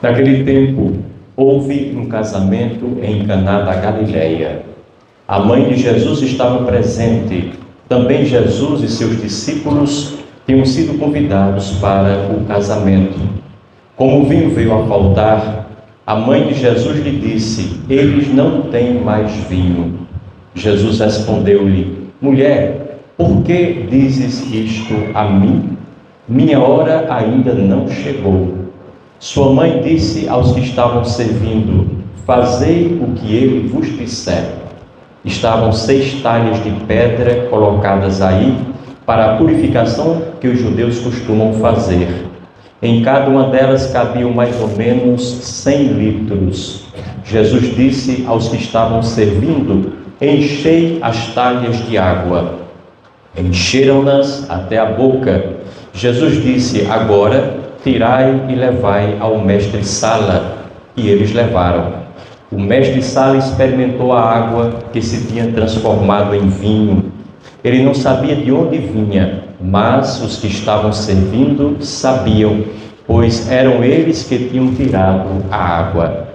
Naquele tempo, houve um casamento em Caná da Galileia. A mãe de Jesus estava presente. Também Jesus e seus discípulos tinham sido convidados para o casamento. Como o vinho veio a faltar, a mãe de Jesus lhe disse: "Eles não têm mais vinho." Jesus respondeu-lhe: "Mulher, por que dizes isto a mim? Minha hora ainda não chegou." Sua mãe disse aos que estavam servindo: "Fazei o que ele vos disser." Estavam 6 talhas de pedra colocadas aí para a purificação que os judeus costumam fazer. Em cada uma delas cabiam mais ou menos 100 litros. Jesus disse aos que estavam servindo: "Enchei as talhas de água." Encheram-nas até a boca. Jesus disse: "Agora tirai e levai ao mestre-sala." E eles levaram. O mestre-sala experimentou a água que se tinha transformado em vinho. Ele não sabia de onde vinha, mas os que estavam servindo sabiam, pois eram eles que tinham tirado a água.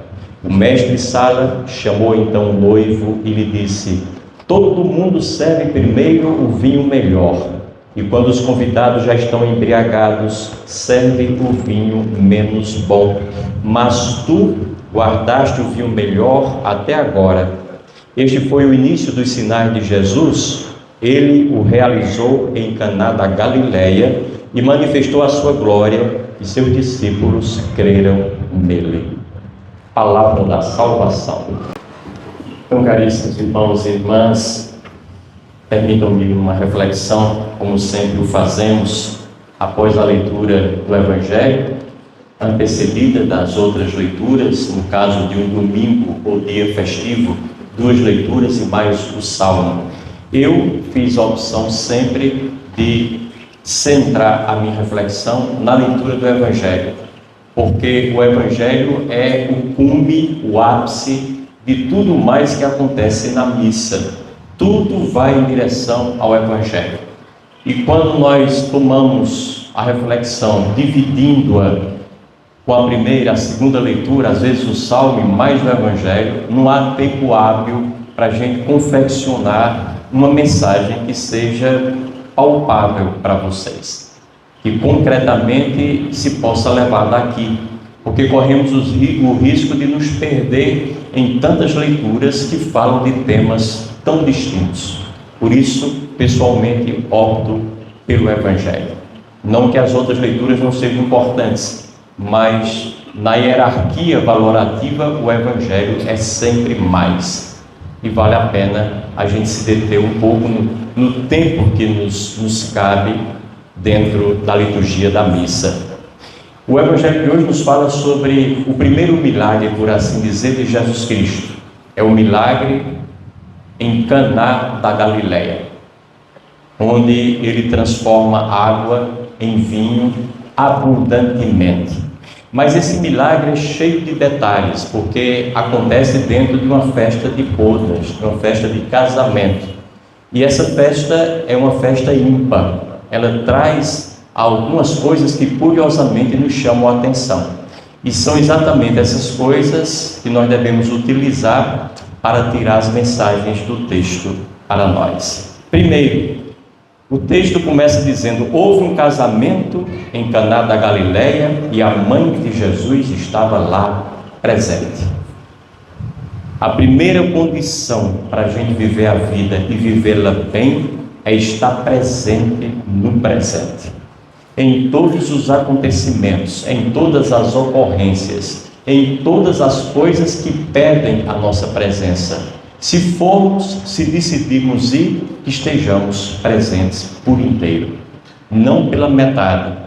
O mestre-sala chamou então o noivo e lhe disse: "Todo mundo serve primeiro o vinho melhor, e quando os convidados já estão embriagados, serve o vinho menos bom. Mas tu guardaste o vinho melhor até agora." Este foi o início dos sinais de Jesus. Ele o realizou em Caná da Galileia e manifestou a sua glória, e seus discípulos creram nele. Palavra da salvação. Então, caríssimos irmãos e irmãs, permitam-me uma reflexão, como sempre o fazemos, após a leitura do Evangelho, antecedida das outras leituras, no caso de um domingo ou dia festivo, 2 leituras e mais o Salmo. Eu fiz a opção sempre de centrar a minha reflexão na leitura do Evangelho, porque o Evangelho é o cume, o ápice de tudo mais que acontece na missa. Tudo vai em direção ao Evangelho. E quando nós tomamos a reflexão, dividindo-a com a primeira, a segunda leitura, às vezes o Salmo e mais o Evangelho, não há tempo hábil para a gente confeccionar uma mensagem que seja palpável para vocês, que concretamente se possa levar daqui, porque corremos o risco de nos perder em tantas leituras que falam de temas tão distintos. Por isso, pessoalmente, opto pelo Evangelho. Não que as outras leituras não sejam importantes, mas na hierarquia valorativa o Evangelho é sempre mais. E vale a pena a gente se deter um pouco no tempo que nos cabe dentro da liturgia da missa. O Evangelho de hoje nos fala sobre o primeiro milagre, por assim dizer, de Jesus Cristo. É o milagre em Caná da Galileia, onde ele transforma água em vinho abundantemente. Mas esse milagre é cheio de detalhes, porque acontece dentro de uma festa de bodas, de uma festa de casamento. E essa festa é uma festa ímpar. Ela traz algumas coisas que curiosamente nos chamam a atenção. E são exatamente essas coisas que nós devemos utilizar para tirar as mensagens do texto para nós. Primeiro, o texto começa dizendo: houve um casamento em Caná da Galileia e a mãe de Jesus estava lá presente. A primeira condição para a gente viver a vida e vivê-la bem é estar presente no presente. Em todos os acontecimentos, em todas as ocorrências, em todas as coisas que pedem a nossa presença. Se formos, se decidirmos ir, estejamos presentes por inteiro, não pela metade,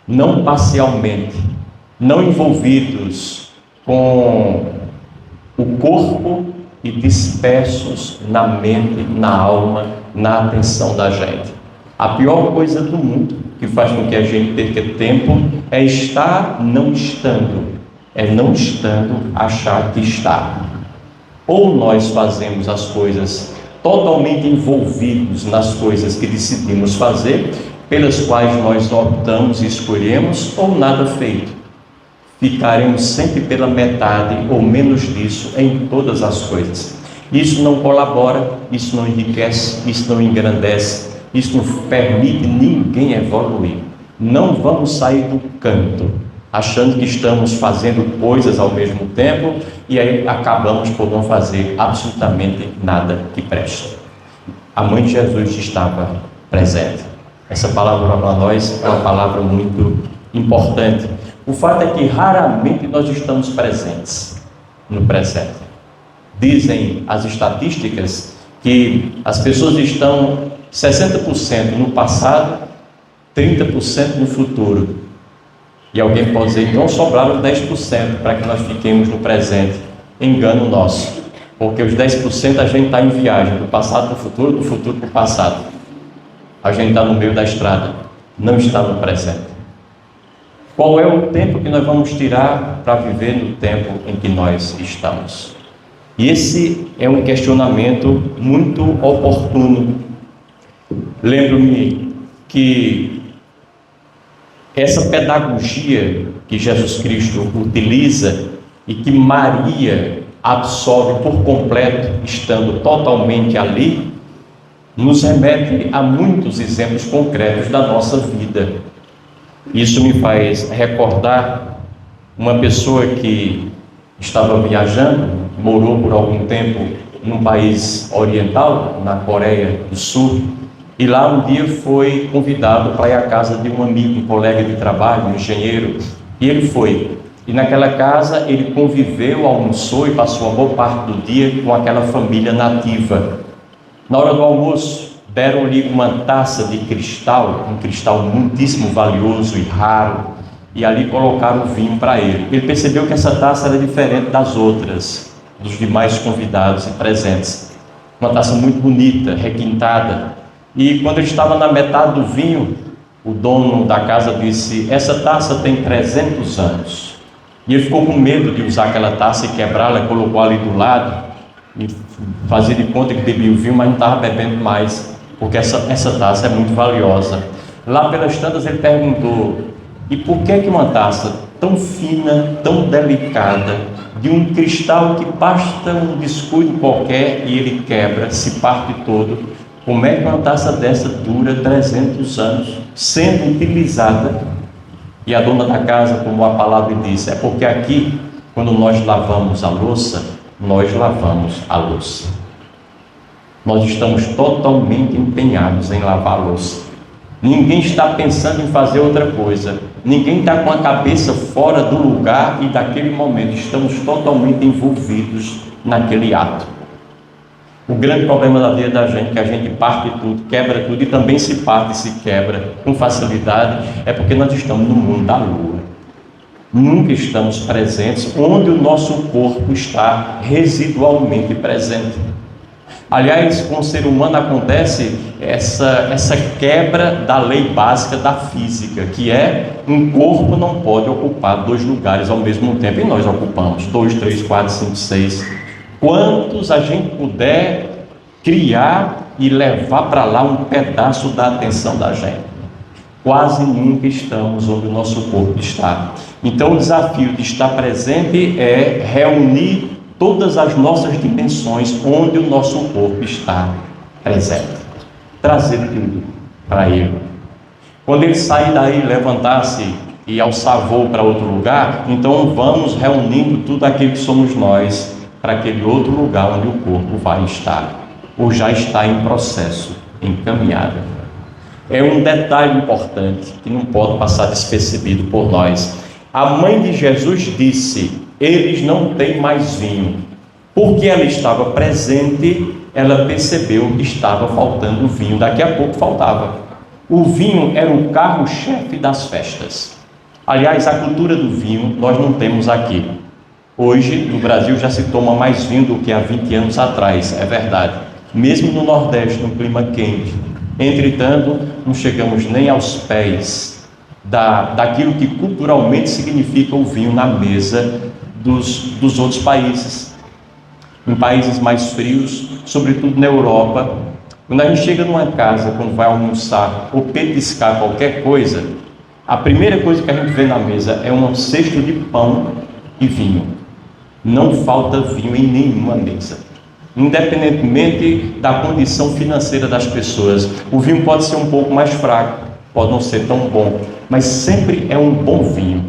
não parcialmente, não envolvidos com o corpo e dispersos na mente, na alma, na atenção da gente. A pior coisa do mundo que faz com que a gente perca tempo é estar não estando, é não estando achar que está. Ou nós fazemos as coisas totalmente envolvidos nas coisas que decidimos fazer, pelas quais nós optamos e escolhemos, ou nada feito. ficaremos sempre pela metade ou menos disso em todas as coisas. Isso não colabora, isso não enriquece, isso não engrandece, isso não permite ninguém evoluir. Não vamos sair do canto, achando que estamos fazendo coisas ao mesmo tempo e aí acabamos por não fazer absolutamente nada que preste. A mãe de Jesus estava presente. Essa palavra para nós é uma palavra muito importante. O fato é que raramente nós estamos presentes no presente. Dizem as estatísticas que as pessoas estão 60% no passado, 30% no futuro. E alguém pode dizer, então sobraram 10% para que nós fiquemos no presente. Engano nosso, porque os 10% a gente está em viagem, do passado para o futuro, do futuro para o passado. A gente está no meio da estrada, não está no presente. Qual é o tempo que nós vamos tirar para viver no tempo em que nós estamos? E esse é um questionamento muito oportuno. Lembro-me que essa pedagogia que Jesus Cristo utiliza e que Maria absorve por completo, estando totalmente ali, nos remete a muitos exemplos concretos da nossa vida. Isso me faz recordar uma pessoa que estava viajando, morou por algum tempo num país oriental, na Coreia do Sul, e lá um dia foi convidado para ir à casa de um amigo, um colega de trabalho, um engenheiro, e ele foi. E naquela casa ele conviveu, almoçou e passou a boa parte do dia com aquela família nativa. Na hora do almoço, deram-lhe uma taça de cristal, um cristal muitíssimo valioso e raro, e ali colocaram vinho para ele. Ele percebeu que essa taça era diferente das outras, dos demais convidados e presentes. Uma taça muito bonita, requintada. E quando ele estava na metade do vinho, o dono da casa disse, essa taça tem 300 anos. E ele ficou com medo de usar aquela taça e quebrá-la, colocou ali do lado, e fazia de conta que bebia o vinho, mas não estava bebendo mais, porque essa taça é muito valiosa. Lá pelas tantas ele perguntou, e por que uma taça tão fina, tão delicada, de um cristal que basta um descuido qualquer e ele quebra, se parte todo, como é que uma taça dessa dura 300 anos, sendo utilizada? E a dona da casa, como a palavra diz, é porque aqui, quando nós lavamos a louça, nós lavamos a louça. Nós estamos totalmente empenhados em lavar a louça. Ninguém está pensando em fazer outra coisa. Ninguém está com a cabeça fora do lugar e daquele momento. Estamos totalmente envolvidos naquele ato. O grande problema da vida da gente é que a gente parte tudo, quebra tudo e também se parte e se quebra com facilidade, é porque nós estamos no mundo da lua. Nunca estamos presentes onde o nosso corpo está residualmente presente. Aliás, com o ser humano acontece essa quebra da lei básica da física, que é um corpo não pode ocupar 2 lugares ao mesmo tempo, e nós ocupamos 2, 3, 4, 5, 6. Quantos a gente puder criar e levar para lá um pedaço da atenção da gente. Quase nunca estamos onde o nosso corpo está. Então o desafio de estar presente é reunir todas as nossas dimensões onde o nosso corpo está presente. Trazer tudo para ele. Quando ele sair daí, levantar-se e alçar voo para outro lugar, então vamos reunindo tudo aquilo que somos nós para aquele outro lugar onde o corpo vai estar, ou já está em processo, em caminhada. É um detalhe importante que não pode passar despercebido por nós. A mãe de Jesus disse, eles não têm mais vinho. Porque ela estava presente, ela percebeu que estava faltando vinho. Daqui a pouco faltava. O vinho era o carro-chefe das festas. Aliás, a cultura do vinho nós não temos aqui. Hoje, no Brasil, já se toma mais vinho do que há 20 anos atrás, é verdade. Mesmo no Nordeste, no clima quente. Entretanto, não chegamos nem aos pés daquilo que culturalmente significa o vinho na mesa dos outros países. Em países mais frios, sobretudo na Europa, quando a gente chega numa casa, quando vai almoçar ou petiscar qualquer coisa, a primeira coisa que a gente vê na mesa é um cesto de pão e vinho. Não falta vinho em nenhuma mesa, independentemente da condição financeira das pessoas. O vinho pode ser um pouco mais fraco, pode não ser tão bom, mas sempre é um bom vinho,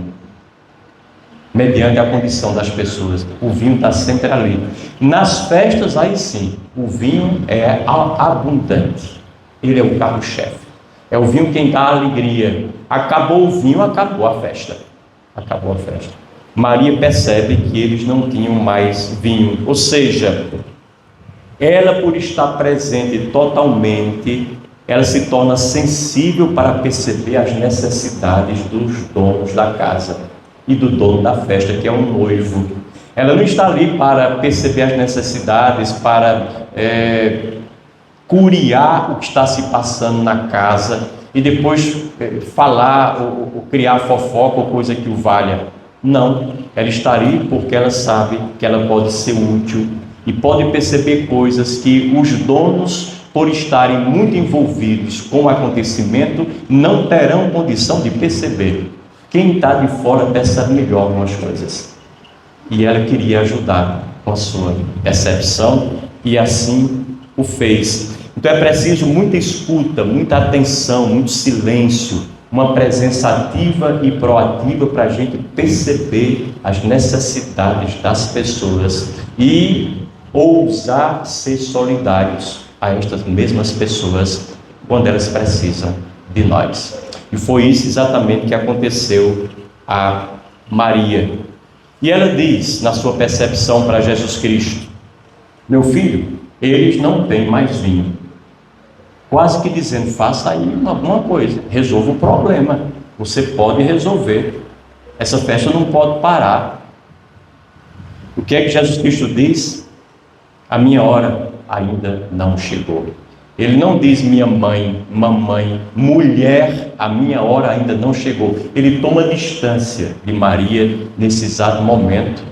mediante a condição das pessoas. O vinho está sempre ali. Nas festas, aí sim, o vinho é abundante. Ele é o carro-chefe. É o vinho quem dá alegria. Acabou o vinho, acabou a festa. Acabou a festa. Maria percebe que eles não tinham mais vinho. Ou seja, ela, por estar presente totalmente, ela se torna sensível para perceber as necessidades dos donos da casa e do dono da festa, que é um noivo. Ela não está ali para perceber as necessidades, para curiar o que está se passando na casa e depois falar ou criar fofoca ou coisa que o valha. Não, ela está ali porque ela sabe que ela pode ser útil e pode perceber coisas que os donos, por estarem muito envolvidos com o acontecimento, não terão condição de perceber. Quem está de fora percebe melhor algumas coisas. E ela queria ajudar com a sua percepção e assim o fez. Então é preciso muita escuta, muita atenção, muito silêncio, uma presença ativa e proativa para a gente perceber as necessidades das pessoas e ousar ser solidários a estas mesmas pessoas quando elas precisam de nós. E foi isso exatamente que aconteceu a Maria. E ela diz, na sua percepção para Jesus Cristo: meu filho, eles não têm mais vinho. Quase que dizendo, faça aí alguma coisa, resolva o problema. Você pode resolver. Essa festa não pode parar. O que é que Jesus Cristo diz? A minha hora ainda não chegou. Ele não diz minha mãe, mamãe, mulher, a minha hora ainda não chegou. Ele toma distância de Maria nesse exato momento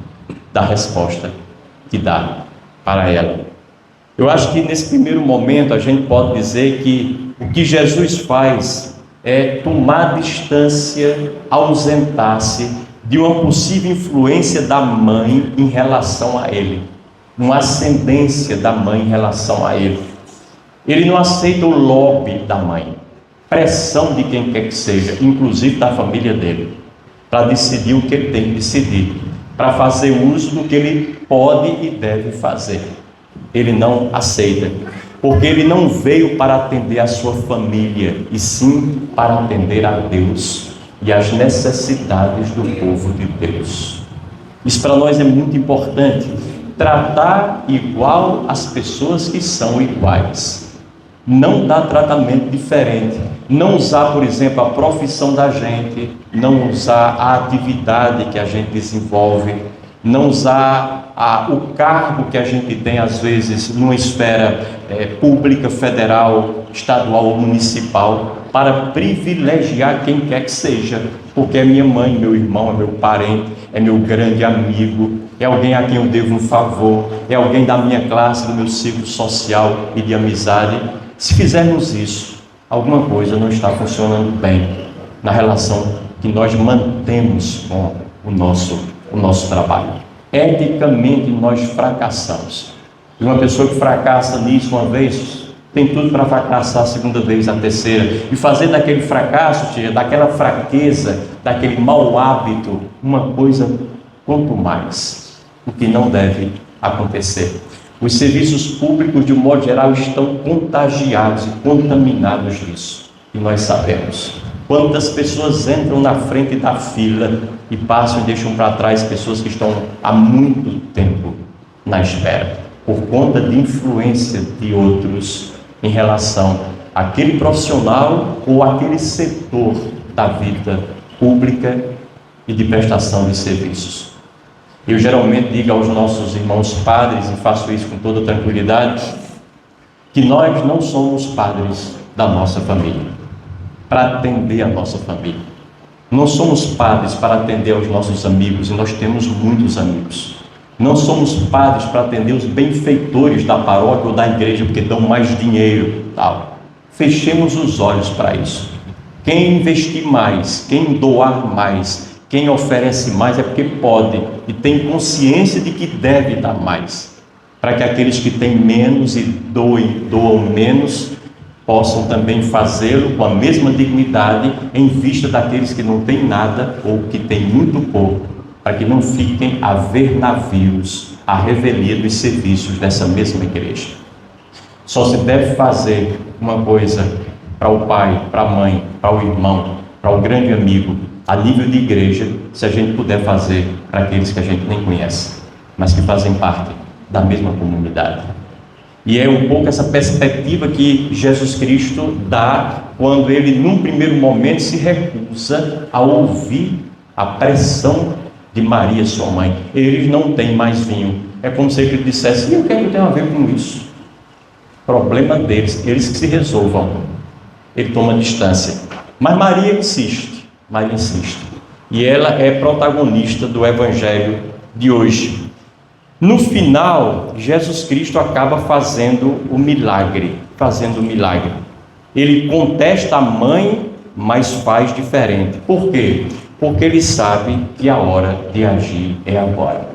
da resposta que dá para ela. Eu acho que nesse primeiro momento a gente pode dizer que o que Jesus faz é tomar distância, ausentar-se de uma possível influência da mãe em relação a ele, uma ascendência da mãe em relação a ele. Ele não aceita o lobby da mãe, pressão de quem quer que seja, inclusive da família dele, para decidir o que ele tem que decidir, para fazer uso do que ele pode e deve fazer. Ele não aceita, porque ele não veio para atender a sua família, e sim para atender a Deus e as necessidades do povo de Deus. Isso para nós é muito importante, tratar igual as pessoas que são iguais, não dar tratamento diferente, não usar, por exemplo, a profissão da gente, não usar a atividade que a gente desenvolve, não usar o cargo que a gente tem, às vezes, numa esfera pública, federal, estadual ou municipal, para privilegiar quem quer que seja, porque é minha mãe, meu irmão, é meu parente, é meu grande amigo, é alguém a quem eu devo um favor, é alguém da minha classe, do meu ciclo social e de amizade. Se fizermos isso, alguma coisa não está funcionando bem na relação que nós mantemos com o nosso trabalho. Eticamente nós fracassamos. E uma pessoa que fracassa nisso uma vez, tem tudo para fracassar a segunda vez, a terceira, e fazer daquele fracasso, ou seja, daquela fraqueza, daquele mau hábito, uma coisa quanto mais, o que não deve acontecer. Os serviços públicos, de um modo geral, estão contagiados e contaminados disso, e nós sabemos. Quantas pessoas entram na frente da fila e passam e deixam para trás pessoas que estão há muito tempo na espera, por conta de influência de outros em relação àquele profissional ou àquele setor da vida pública e de prestação de serviços. Eu geralmente digo aos nossos irmãos padres, e faço isso com toda tranquilidade, que nós não somos padres da nossa família, para atender a nossa família. Não somos padres para atender aos nossos amigos, e nós temos muitos amigos. Não somos padres para atender os benfeitores da paróquia ou da igreja, porque dão mais dinheiro, tal. Fechemos os olhos para isso. Quem investir mais, quem doar mais, quem oferece mais é porque pode e tem consciência de que deve dar mais, para que aqueles que têm menos e doam menos, possam também fazê-lo com a mesma dignidade em vista daqueles que não têm nada ou que têm muito pouco, para que não fiquem a ver navios à revelia dos serviços dessa mesma igreja. Só se deve fazer uma coisa para o pai, para a mãe, para o irmão, para o grande amigo, a nível de igreja, se a gente puder fazer para aqueles que a gente nem conhece, mas que fazem parte da mesma comunidade. E é um pouco essa perspectiva que Jesus Cristo dá quando ele, num primeiro momento, se recusa a ouvir a pressão de Maria, sua mãe. Eles não têm mais vinho. É como se ele dissesse: e o que é que tem a ver com isso? Problema deles, eles que se resolvam. Ele toma distância. Mas Maria insiste. E ela é protagonista do Evangelho de hoje. No final, Jesus Cristo acaba fazendo o milagre. Ele contesta a mãe, mas faz diferente. Por quê? Porque ele sabe que a hora de agir é agora.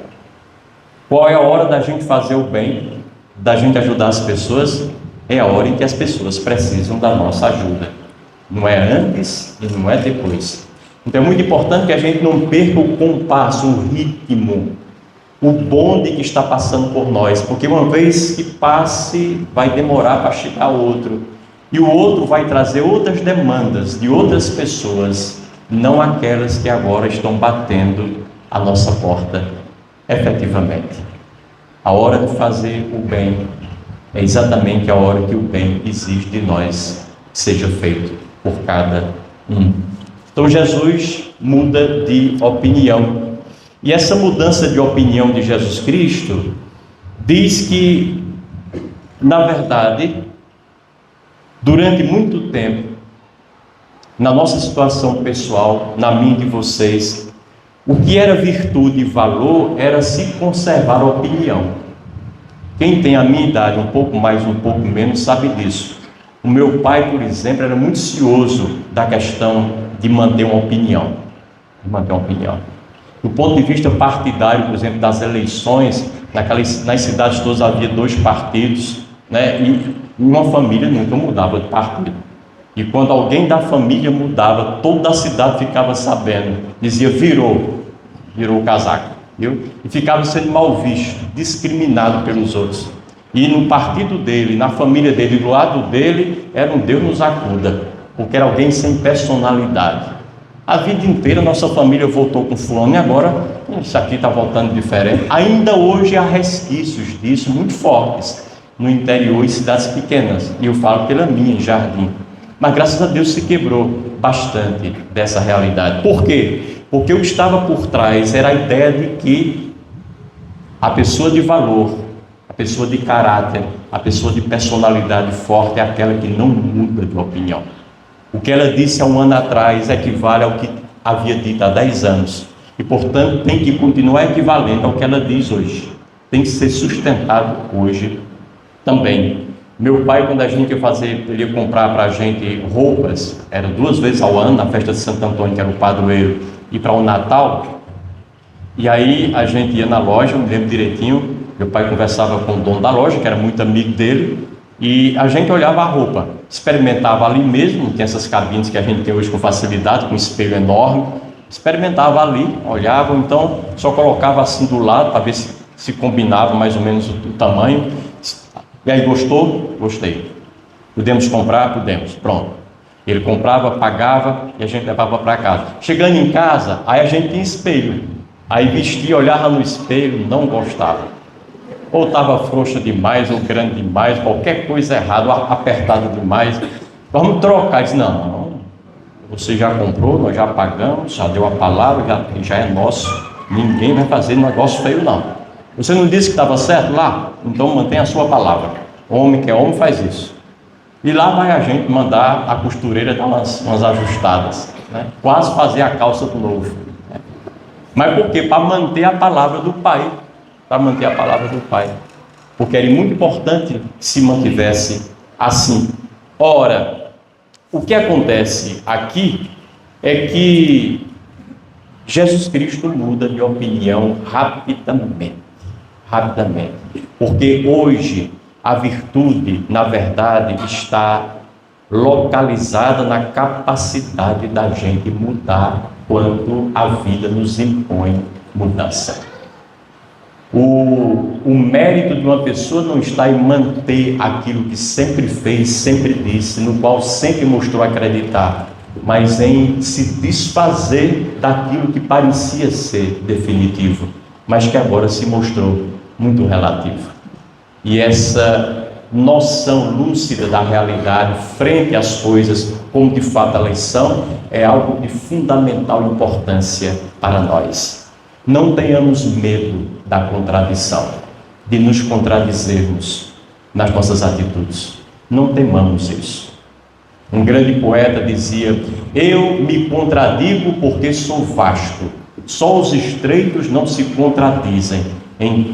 Qual é a hora da gente fazer o bem, da gente ajudar as pessoas? É a hora em que as pessoas precisam da nossa ajuda. Não é antes e não é depois. Então é muito importante que a gente não perca o compasso, o ritmo, o bonde que está passando por nós, porque uma vez que passe, vai demorar para chegar outro, e o outro vai trazer outras demandas de outras pessoas, não aquelas que agora estão batendo a nossa porta efetivamente. A hora de fazer o bem é exatamente a hora que o bem exige de nós que seja feito por cada um. Então Jesus muda de opinião. E essa mudança de opinião de Jesus Cristo diz que, na verdade, durante muito tempo, na nossa situação pessoal, na minha e de vocês, o que era virtude e valor era se conservar a opinião. Quem tem a minha idade, um pouco mais, um pouco menos, sabe disso. O meu pai, por exemplo, era muito cioso da questão de manter uma opinião. Do ponto de vista partidário, por exemplo, das eleições, nas cidades todas havia 2 partidos, né? E uma família nunca mudava de partido. E quando alguém da família mudava, toda a cidade ficava sabendo, dizia: virou o casaco, viu? E ficava sendo mal visto, discriminado pelos outros. E no partido dele, na família dele, do lado dele, era um Deus nos acuda, porque era alguém sem personalidade. A vida inteira nossa família voltou com fulano e agora isso aqui está voltando diferente. Ainda hoje há resquícios disso muito fortes no interior e cidades pequenas. E eu falo pela minha, em Jardim. Mas graças a Deus se quebrou bastante dessa realidade. Por quê? Porque o que estava por trás era a ideia de que a pessoa de valor, a pessoa de caráter, a pessoa de personalidade forte é aquela que não muda de opinião. O que ela disse há um ano atrás equivale ao que havia dito há 10 anos. E, portanto, tem que continuar equivalendo ao que ela diz hoje. Tem que ser sustentado hoje também. Meu pai, quando a gente ele ia comprar para a gente roupas, era 2 vezes ao ano, na festa de Santo Antônio, que era o padroeiro, e para o Natal. E aí a gente ia na loja, eu me lembro direitinho, meu pai conversava com o dono da loja, que era muito amigo dele, e a gente olhava a roupa, experimentava ali mesmo, tem essas cabines que a gente tem hoje com facilidade, com espelho enorme, experimentava ali, olhava, então só colocava assim do lado para ver se combinava mais ou menos o tamanho. E aí, gostou? Gostei. Podemos comprar? Podemos. Pronto. Ele comprava, pagava e a gente levava para casa. Chegando em casa, aí a gente tinha espelho. Aí vestia, olhava no espelho, não gostava. Ou estava frouxa demais, ou grande demais, qualquer coisa errada, ou apertada demais. Vamos trocar. Ele disse: não, você já comprou, nós já pagamos, já deu a palavra, já é nosso. Ninguém vai fazer negócio feio, não. Você não disse que estava certo lá? Então mantenha a sua palavra. Homem que é homem faz isso. E lá vai a gente mandar a costureira dar umas ajustadas, né? Quase fazer a calça do novo, né? Mas por quê? Para manter a palavra do pai. Porque era muito importante que se mantivesse assim. Ora, O que acontece aqui é que Jesus Cristo muda de opinião rapidamente, porque hoje a virtude, na verdade, está localizada na capacidade da gente mudar quando a vida nos impõe mudança. O mérito de uma pessoa não está em manter aquilo que sempre fez, sempre disse, no qual sempre mostrou acreditar, mas em se desfazer daquilo que parecia ser definitivo, mas que agora se mostrou muito relativo. E essa noção lúcida da realidade frente às coisas como de fato elas são, é algo de fundamental importância para nós. Não tenhamos medo da contradição, de nos contradizermos nas nossas atitudes. Não temamos isso. Um grande poeta dizia: eu me contradigo porque sou vasto, só os estreitos não se contradizem,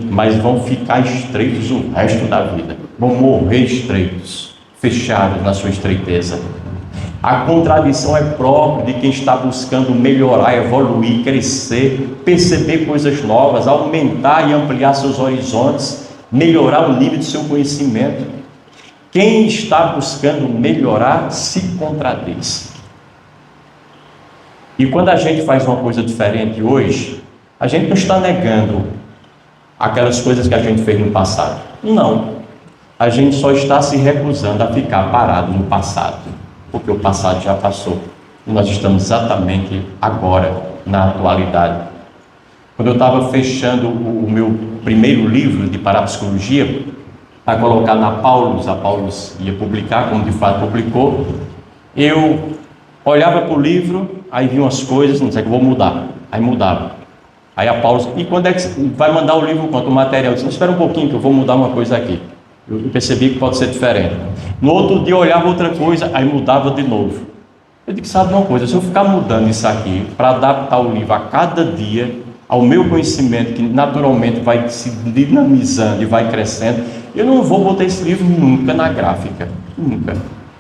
mas vão ficar estreitos o resto da vida, vão morrer estreitos, fechados na sua estreiteza. A contradição é própria de quem está buscando melhorar, evoluir, crescer, perceber coisas novas, aumentar e ampliar seus horizontes, melhorar o nível de seu conhecimento. Quem está buscando melhorar se contradiz. E quando a gente faz uma coisa diferente hoje, a gente não está negando aquelas coisas que a gente fez no passado. Não. A gente só está se recusando a ficar parado no passado, porque o passado já passou. E nós estamos exatamente agora, na atualidade. Quando eu estava fechando o meu primeiro livro de parapsicologia, para colocar na Paulus, a Paulus ia publicar, como de fato publicou, eu olhava para o livro, aí vi umas coisas, não sei, que eu vou mudar. Aí mudava. Aí a Paulus: e quando é que vai mandar o livro quanto? O material? Eu disse: espera um pouquinho que eu vou mudar uma coisa aqui. Eu percebi que pode ser diferente. No outro dia eu olhava outra coisa, aí mudava de novo. Eu digo: sabe uma coisa, se eu ficar mudando isso aqui, para adaptar o livro a cada dia, ao meu conhecimento, que naturalmente vai se dinamizando e vai crescendo, eu não vou botar esse livro nunca na gráfica, nunca.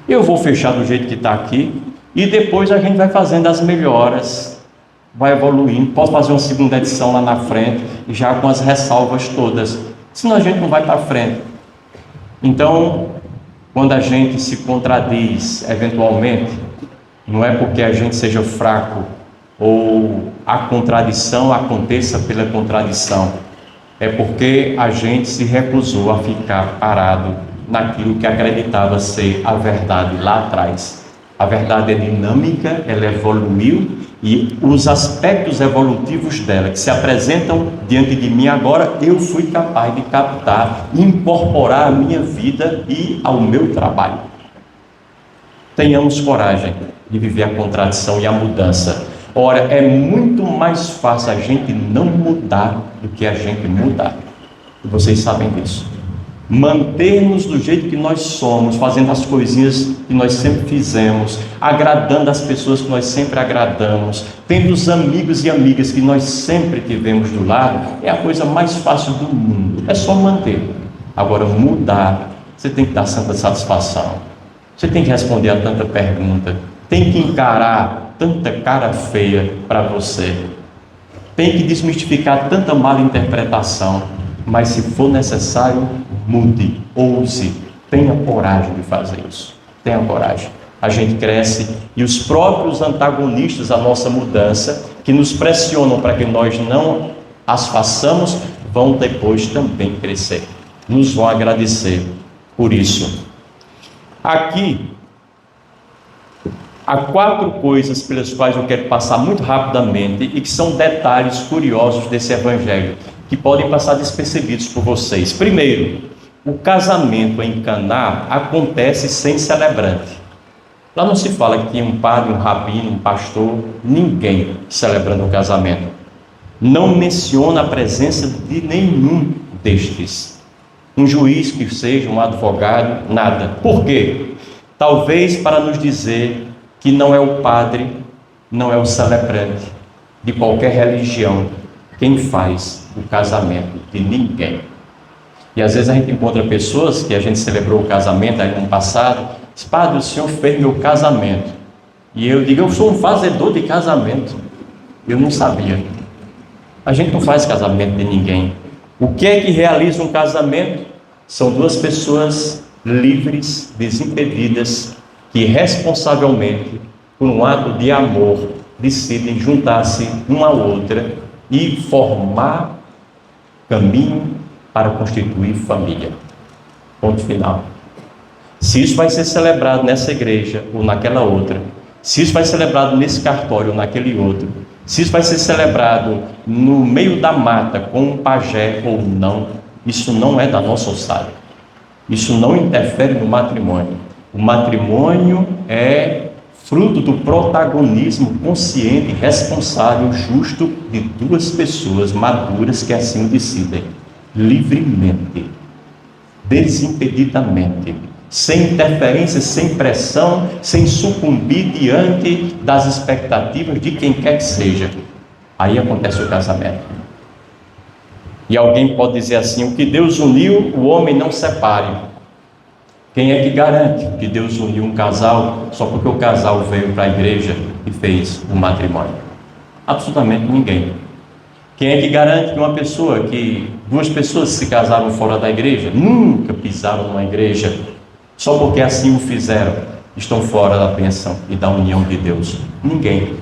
Eu vou fechar do jeito que está aqui, e depois a gente vai fazendo as melhoras, vai evoluindo. Posso fazer uma segunda edição lá na frente, já com as ressalvas todas, senão a gente não vai para frente. Então, quando a gente se contradiz, eventualmente, não é porque a gente seja fraco, ou a contradição aconteça pela contradição, é porque a gente se recusou a ficar parado naquilo que acreditava ser a verdade lá atrás. A verdade é dinâmica, ela evoluiu, e os aspectos evolutivos dela que se apresentam diante de mim agora, eu fui capaz de captar, incorporar à minha vida e ao meu trabalho. Tenhamos coragem de viver a contradição e a mudança. Ora, é muito mais fácil a gente não mudar do que a gente mudar. E vocês sabem disso. Manter-nos do jeito que nós somos, fazendo as coisinhas que nós sempre fizemos, agradando as pessoas que nós sempre agradamos, tendo os amigos e amigas que nós sempre tivemos do lado, é a coisa mais fácil do mundo. É só manter. Agora, mudar, você tem que dar santa satisfação. Você tem que responder a tanta pergunta. Tem que encarar tanta cara feia para você. Tem que desmistificar tanta mala interpretação. Mas se for necessário, mude, ouse, tenha coragem de fazer isso. Tenha coragem. A gente cresce e os próprios antagonistas à nossa mudança, que nos pressionam para que nós não as façamos, vão depois também crescer. Nos vão agradecer por isso. Aqui, há 4 coisas pelas quais eu quero passar muito rapidamente e que são detalhes curiosos desse evangelho, que podem passar despercebidos por vocês. Primeiro, o casamento em Caná acontece sem celebrante. Lá não se fala que tinha um padre, um rabino, um pastor, ninguém celebrando o casamento. Não menciona a presença de nenhum destes. Um juiz que seja, um advogado, nada. Por quê? Talvez para nos dizer que não é o padre, não é o celebrante de qualquer religião quem faz o casamento de ninguém. E às vezes a gente encontra pessoas que a gente celebrou o casamento aí no passado, Diz: padre, o senhor fez meu casamento. E eu digo: eu sou um fazedor de casamento. Eu não sabia. A gente não faz casamento de ninguém. O que é que realiza um casamento? São duas pessoas livres, desimpedidas, que responsavelmente, por um ato de amor, decidem juntar-se uma à outra e formar caminho para constituir família. Ponto final. Se isso vai ser celebrado nessa igreja ou naquela outra, se isso vai ser celebrado nesse cartório ou naquele outro, se isso vai ser celebrado no meio da mata com um pajé ou não, isso não é da nossa alçada. Isso não interfere no matrimônio. O matrimônio é fruto do protagonismo consciente, responsável, justo de duas pessoas maduras que assim decidem, livremente, desimpedidamente, sem interferência, sem pressão, sem sucumbir diante das expectativas de quem quer que seja. Aí acontece o casamento. E alguém pode dizer assim: o que Deus uniu, o homem não separe. Quem é que garante que Deus uniu um casal só porque o casal veio para a igreja e fez o matrimônio? Absolutamente ninguém. Quem é que garante que duas pessoas se casaram fora da igreja, nunca pisaram numa igreja, só porque assim o fizeram, estão fora da bênção e da união de Deus? Ninguém.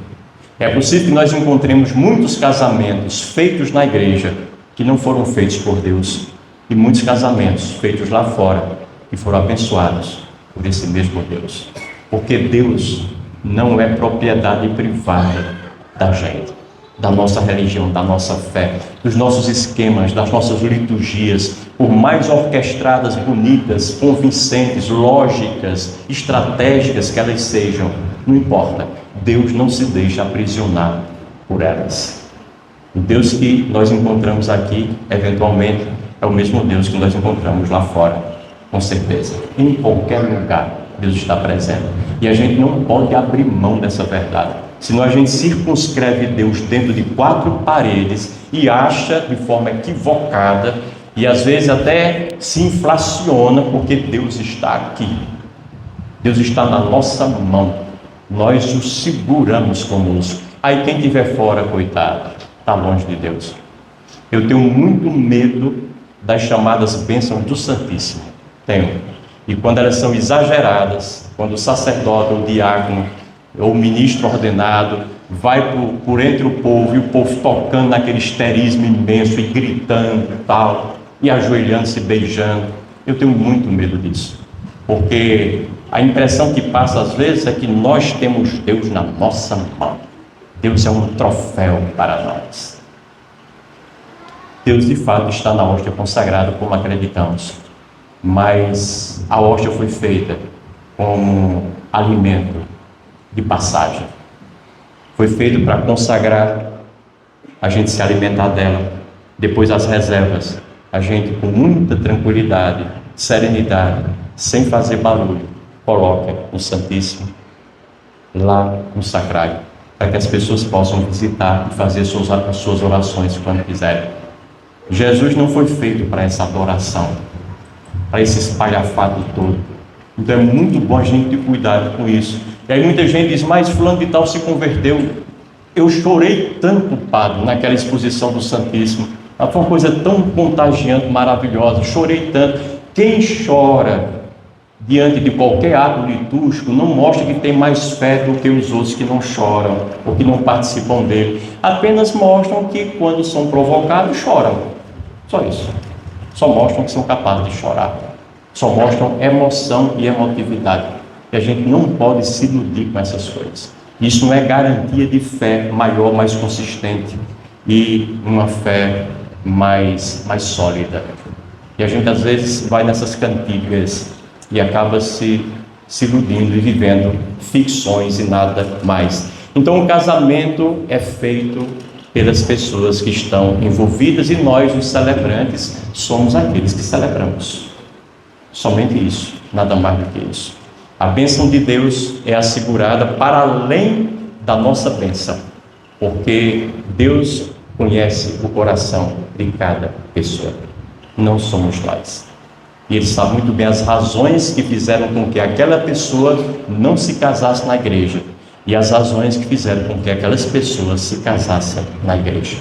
É possível que nós encontremos muitos casamentos feitos na igreja que não foram feitos por Deus, e muitos casamentos feitos lá fora que foram abençoados por esse mesmo Deus, porque Deus não é propriedade privada da gente, da nossa religião, da nossa fé, dos nossos esquemas, das nossas liturgias, por mais orquestradas, bonitas, convincentes, lógicas, estratégicas que elas sejam, não importa, Deus não se deixa aprisionar por elas. O Deus que nós encontramos aqui, eventualmente, é o mesmo Deus que nós encontramos lá fora, com certeza. Em qualquer lugar, Deus está presente. E a gente não pode abrir mão dessa verdade. Senão a gente circunscreve Deus dentro de quatro paredes e acha de forma equivocada e às vezes até se inflaciona porque Deus está aqui. Deus está na nossa mão. Nós o seguramos conosco. Aí quem estiver fora, coitado, está longe de Deus. Eu tenho muito medo das chamadas bênçãos do Santíssimo. Tenho. E quando elas são exageradas, quando o sacerdote, o diácono, ou o ministro ordenado vai por entre o povo, e o povo tocando naquele histerismo imenso, e gritando e tal, e ajoelhando-se, beijando, eu tenho muito medo disso. Porque a impressão que passa às vezes é que nós temos Deus na nossa mão. Deus é um troféu para nós. Deus de fato está na hóstia consagrada, como acreditamos, mas a hóstia foi feita como alimento de passagem. Foi feito para consagrar, a gente se alimentar dela, depois as reservas, a gente com muita tranquilidade, serenidade, sem fazer barulho, coloca o Santíssimo lá no sacrário, para que as pessoas possam visitar e fazer suas orações quando quiserem. Jesus não foi feito para essa adoração, para esse espalhafato todo. Então é muito bom a gente ter cuidado com isso. E aí muita gente diz: mas fulano de tal se converteu. Eu chorei tanto, padre, naquela exposição do Santíssimo. Foi uma coisa tão contagiante, maravilhosa. Chorei tanto. Quem chora diante de qualquer ato litúrgico não mostra que tem mais fé do que os outros que não choram ou que não participam dele. Apenas mostram que quando são provocados choram. Só isso. Só mostram que são capazes de chorar. Só mostram emoção e emotividade. E a gente não pode se iludir com essas coisas. Isso não é garantia de fé maior, mais consistente e uma fé mais sólida. E a gente às vezes vai nessas cantigas e acaba se iludindo e vivendo ficções e nada mais. Então o casamento é feito pelas pessoas que estão envolvidas e nós, os celebrantes, somos aqueles que celebramos. Somente isso, nada mais do que isso. A bênção de Deus é assegurada para além da nossa bênção, porque Deus conhece o coração de cada pessoa, não somos nós. E ele sabe muito bem as razões que fizeram com que aquela pessoa não se casasse na igreja e as razões que fizeram com que aquelas pessoas se casassem na igreja.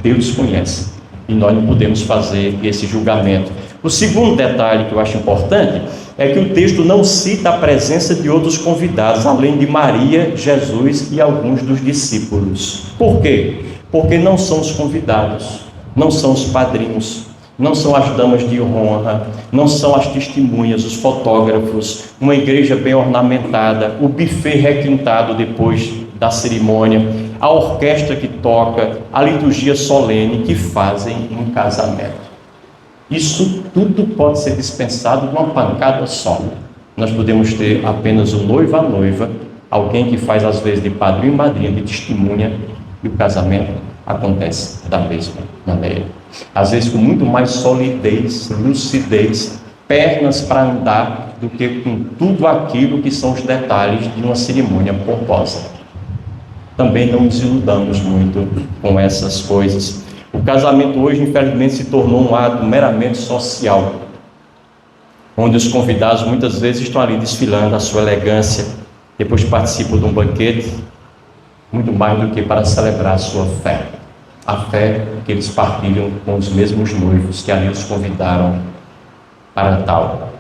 Deus conhece e nós não podemos fazer esse julgamento. O segundo detalhe que eu acho importante é que o texto não cita a presença de outros convidados, além de Maria, Jesus e alguns dos discípulos. Por quê? Porque não são os convidados, não são os padrinhos, não são as damas de honra, não são as testemunhas, os fotógrafos, uma igreja bem ornamentada, o buffet requintado depois da cerimônia, a orquestra que toca, a liturgia solene que fazem um casamento. Isso tudo pode ser dispensado de uma pancada só. Nós podemos ter apenas o noivo e a noiva, alguém que faz às vezes de padrinho e madrinha, de testemunha, e o casamento acontece da mesma maneira. Às vezes com muito mais solidez, lucidez, pernas para andar, do que com tudo aquilo que são os detalhes de uma cerimônia pomposa. Também não nos iludamos muito com essas coisas. O casamento hoje, infelizmente, se tornou um ato meramente social, onde os convidados muitas vezes estão ali desfilando a sua elegância, depois participam de um banquete, muito mais do que para celebrar a sua fé. A fé que eles partilham com os mesmos noivos que ali os convidaram para tal.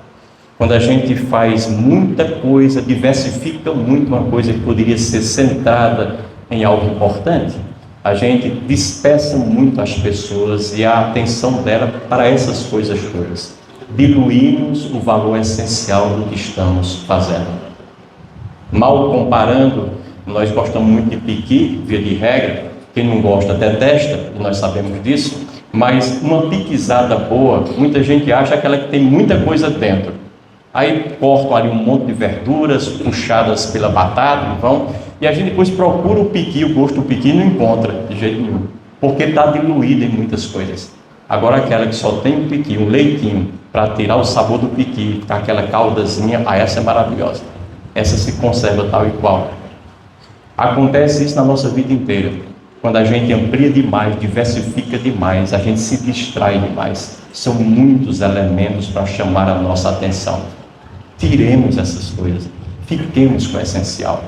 Quando a gente faz muita coisa, diversifica muito uma coisa que poderia ser centrada em algo importante, a gente dispersa muito as pessoas e a atenção dela para essas coisas todas. Diluímos o valor essencial do que estamos fazendo. Mal comparando, nós gostamos muito de piqui, via de regra. Quem não gosta detesta, e nós sabemos disso, mas uma piquizada boa, muita gente acha aquela que tem muita coisa dentro. Aí cortam ali um monte de verduras puxadas pela batata, e a gente depois procura o piqui, o gosto do piqui, e não encontra de jeito nenhum, porque está diluído em muitas coisas. Agora aquela que só tem um piqui, um leitinho, para tirar o sabor do piqui, aquela caldazinha, essa é maravilhosa. Essa se conserva tal e qual. Acontece isso na nossa vida inteira. Quando a gente amplia demais, diversifica demais, a gente se distrai demais. São muitos elementos para chamar a nossa atenção. Tiremos essas coisas, fiquemos com o essencial.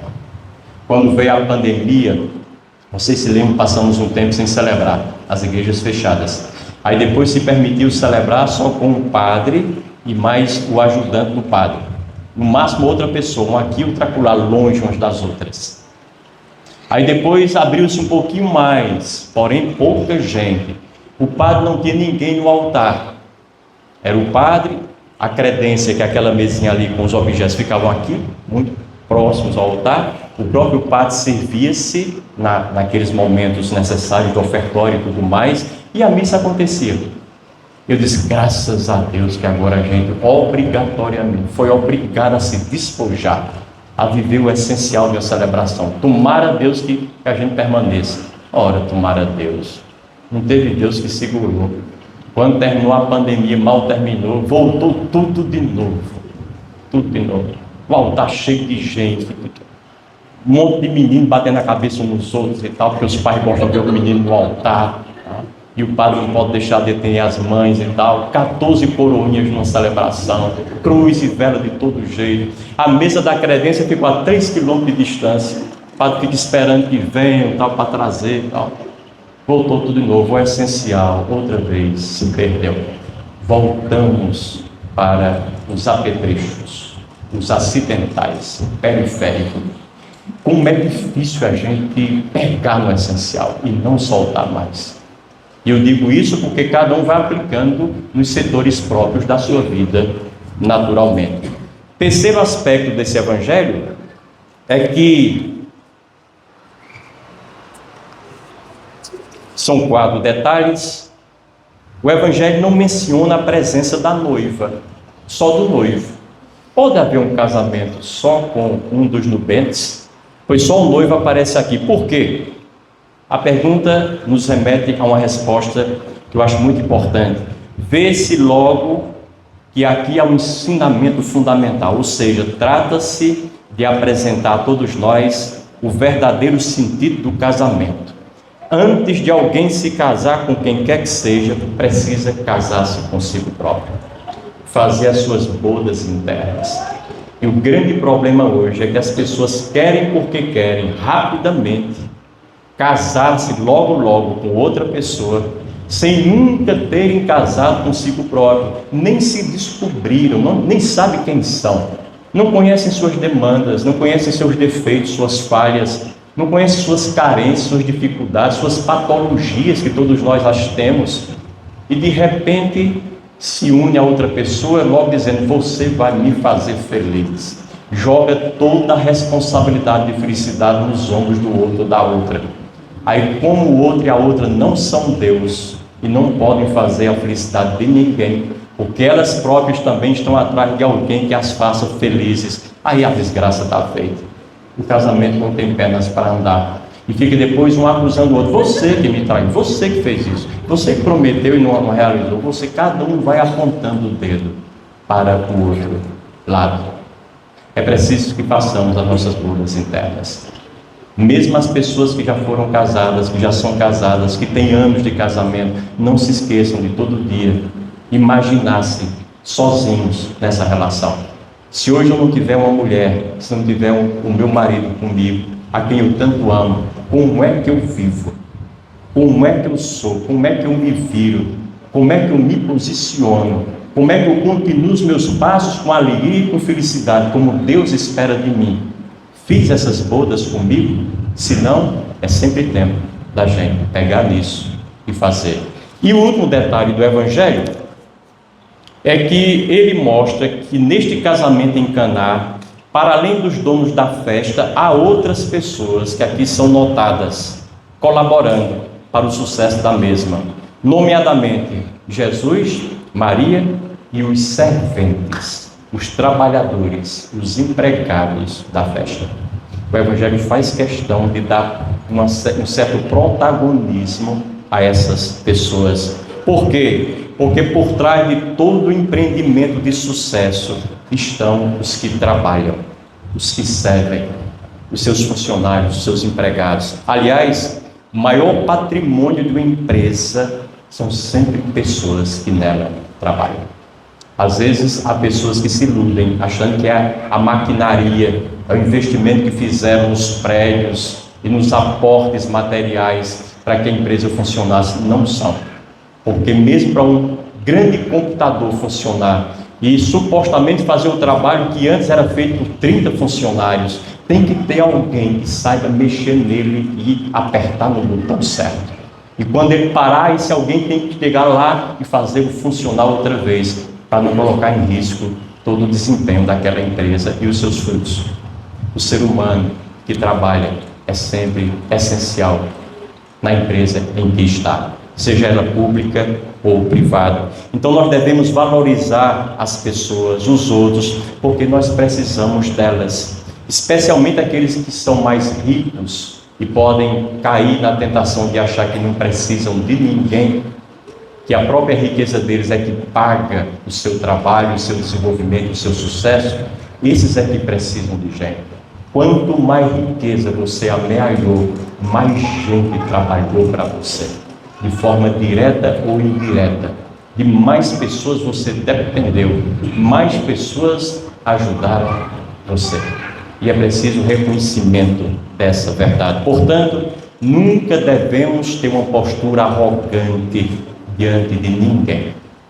Quando veio a pandemia, vocês se lembram, passamos um tempo sem celebrar, as igrejas fechadas. Aí depois se permitiu celebrar só com o padre e mais o ajudante do padre. No máximo outra pessoa, um aqui, outra acolá, longe umas das outras. Aí depois abriu-se um pouquinho mais, porém pouca gente. O padre não tinha ninguém no altar. Era o padre, a credência que aquela mesinha ali com os objetos ficavam aqui, muito próximos ao altar. O próprio padre servia-se naqueles momentos necessários do ofertório e tudo mais, e a missa acontecia. Eu disse, graças a Deus que agora a gente obrigatoriamente foi obrigado a se despojar, a viver o essencial de uma celebração. Tomara Deus que a gente permaneça. Ora, tomara Deus. Não teve Deus que segurou. Quando terminou a pandemia, mal terminou, voltou tudo de novo. Tudo de novo. O altar cheio de gente. Um monte de menino batendo a cabeça uns nos outros e tal, porque os pais gostam de ver o menino no altar. Tá? E o padre não pode deixar de deter as mães e tal. 14 coroinhas numa celebração, cruz e vela de todo jeito. A mesa da credência ficou a 3 quilômetros de distância. O padre fica esperando que venham tal, para trazer e tal. Voltou tudo de novo. O essencial, outra vez, se perdeu. Voltamos para os apetrechos, os acidentais, periféricos. Como é difícil a gente pegar no essencial e não soltar mais. E eu digo isso porque cada um vai aplicando nos setores próprios da sua vida, naturalmente. Terceiro aspecto desse evangelho é que são 4 detalhes. O evangelho não menciona a presença da noiva, só do noivo. Pode haver um casamento só com um dos nubentes, pois só o noivo aparece aqui. Por quê? A pergunta nos remete a uma resposta que eu acho muito importante. Vê-se logo que aqui há um ensinamento fundamental, ou seja, trata-se de apresentar a todos nós o verdadeiro sentido do casamento. Antes de alguém se casar com quem quer que seja, precisa casar-se consigo próprio. fazer as suas bodas internas. E o grande problema hoje é que as pessoas querem porque querem, rapidamente, casar-se logo com outra pessoa, sem nunca terem casado consigo próprio, nem se descobriram, nem sabem quem são, não conhecem suas demandas, não conhecem seus defeitos, suas falhas, não conhecem suas carências, suas dificuldades, suas patologias, que todos nós as temos, e de repente se une a outra pessoa, logo dizendo: você vai me fazer feliz. Joga toda a responsabilidade de felicidade nos ombros do outro ou da outra. Aí, como o outro e a outra não são Deus e não podem fazer a felicidade de ninguém, porque elas próprias também estão atrás de alguém que as faça felizes, aí a desgraça está feita. O casamento não tem pernas para andar. E fica depois um acusando o outro: você que me traiu, você que fez isso, você que prometeu e não realizou. Você, cada um vai apontando o dedo para o outro lado. É preciso que façamos as nossas bodas internas. Mesmo as pessoas que já foram casadas, que já são casadas, que têm anos de casamento, não se esqueçam de todo dia imaginar-se sozinhos nessa relação. Se hoje eu não tiver uma mulher, se não tiver o meu marido comigo, a quem eu tanto amo, como é que eu vivo? Como é que eu sou? Como é que eu me viro? Como é que eu me posiciono? Como é que eu continuo os meus passos com alegria e com felicidade, como Deus espera de mim? Fiz essas bodas comigo? Se não, é sempre tempo da gente pegar nisso e fazer. E o último detalhe do Evangelho é que ele mostra que neste casamento em Caná, para além dos donos da festa, há outras pessoas que aqui são notadas, colaborando para o sucesso da mesma, nomeadamente Jesus, Maria e os serventes, os trabalhadores, os empregados da festa. O Evangelho faz questão de dar um certo protagonismo a essas pessoas. Por quê? Porque por trás de todo empreendimento de sucesso estão os que trabalham, os que servem, os seus funcionários, os seus empregados. Aliás, o maior patrimônio de uma empresa são sempre pessoas que nela trabalham. Às vezes há pessoas que se iludem, achando que é a maquinaria, é o investimento que fizeram nos prédios e nos aportes materiais para que a empresa funcionasse. Não são. Porque mesmo para um grande computador funcionar e supostamente fazer o trabalho que antes era feito por 30 funcionários, tem que ter alguém que saiba mexer nele e apertar no botão certo. E quando ele parar, esse alguém tem que chegar lá e fazer o funcionar outra vez, para não colocar em risco todo o desempenho daquela empresa e os seus frutos. O ser humano que trabalha é sempre essencial na empresa em que está, seja ela pública ou privada. Então nós devemos valorizar as pessoas, os outros, porque nós precisamos delas, especialmente aqueles que são mais ricos e podem cair na tentação de achar que não precisam de ninguém, que a própria riqueza deles é que paga o seu trabalho, o seu desenvolvimento, o seu sucesso. Esses é que precisam de gente. Quanto mais riqueza você amealhou, mais gente trabalhou para você, de forma direta ou indireta. De mais pessoas você dependeu, mais pessoas ajudaram você. E é preciso reconhecimento dessa verdade. Portanto, nunca devemos ter uma postura arrogante diante de ninguém,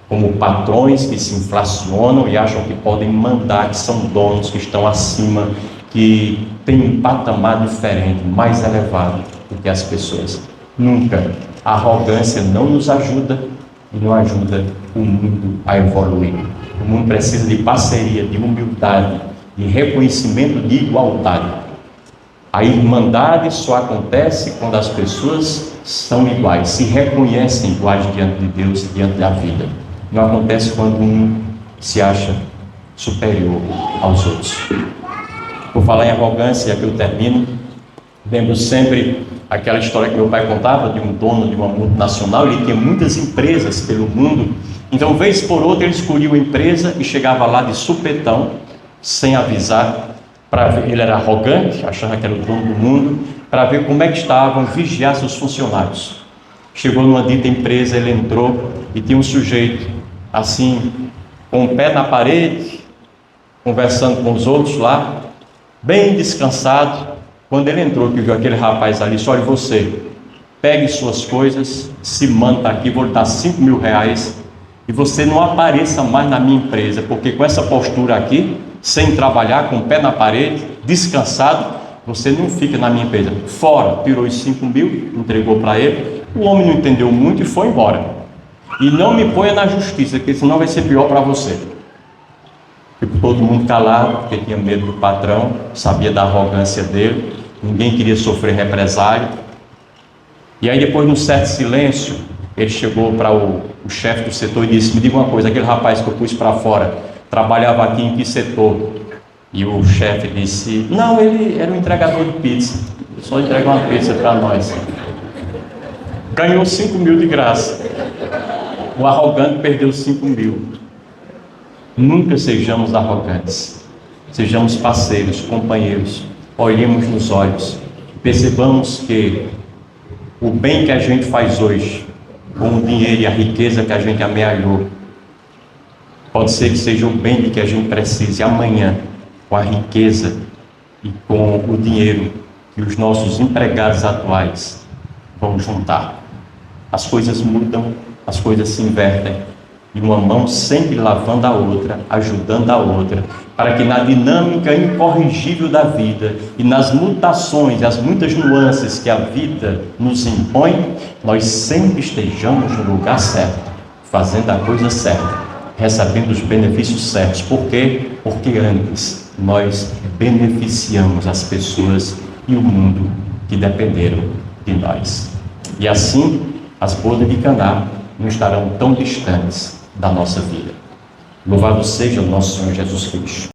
como patrões que se inflacionam e acham que podem mandar, que são donos, que estão acima, que têm um patamar diferente, mais elevado do que as pessoas. Nunca. A arrogância não nos ajuda e não ajuda o mundo a evoluir. O mundo precisa de parceria, de humildade, de reconhecimento, de igualdade. A irmandade só acontece quando as pessoas são iguais, se reconhecem iguais diante de Deus e diante da vida. Não acontece quando um se acha superior aos outros. Por falar em arrogância, aqui eu termino, lembro sempre aquela história que meu pai contava de um dono de uma multinacional. Ele tinha muitas empresas pelo mundo, então vez por outra ele escolhia uma empresa e chegava lá de supetão, sem avisar, para ver. Ele era arrogante, achava que era o dono do mundo, para ver como é que estavam, vigiar seus funcionários. Chegou numa dita empresa, ele entrou e tinha um sujeito assim, com o pé na parede, conversando com os outros lá, bem descansado. Quando ele entrou, que viu aquele rapaz ali, disse: olha, você, pegue suas coisas, se manda aqui, vou lhe dar 5 mil reais, e você não apareça mais na minha empresa, porque com essa postura aqui, sem trabalhar, com o pé na parede, descansado, você não fica na minha empresa. Fora, tirou os 5 mil, entregou para ele. O homem não entendeu muito e foi embora. E não me ponha na justiça, porque senão vai ser pior para você. Ficou todo mundo calado, porque tinha medo do patrão, sabia da arrogância dele, ninguém queria sofrer represália. E aí depois, num certo silêncio, ele chegou para o chefe do setor e disse: me diga uma coisa, aquele rapaz que eu pus para fora, trabalhava aqui em que setor? E o chefe disse: não, ele era um entregador de pizza, só entregou uma pizza para nós. Ganhou 5 mil de graça. O arrogante perdeu 5 mil. Nunca sejamos arrogantes, sejamos parceiros, companheiros, olhemos nos olhos, percebamos que o bem que a gente faz hoje, com o dinheiro e a riqueza que a gente amealhou, pode ser que seja o bem de que a gente precise amanhã, com a riqueza e com o dinheiro que os nossos empregados atuais vão juntar. As coisas mudam, as coisas se invertem, e uma mão sempre lavando a outra, ajudando a outra, para que na dinâmica incorrigível da vida e nas mutações e as muitas nuances que a vida nos impõe, nós sempre estejamos no lugar certo, fazendo a coisa certa, recebendo os benefícios certos. Por quê? Porque antes nós beneficiamos as pessoas e o mundo que dependeram de nós. E assim, as bodas de Caná não estarão tão distantes da nossa vida. Louvado seja o nosso Senhor Jesus Cristo.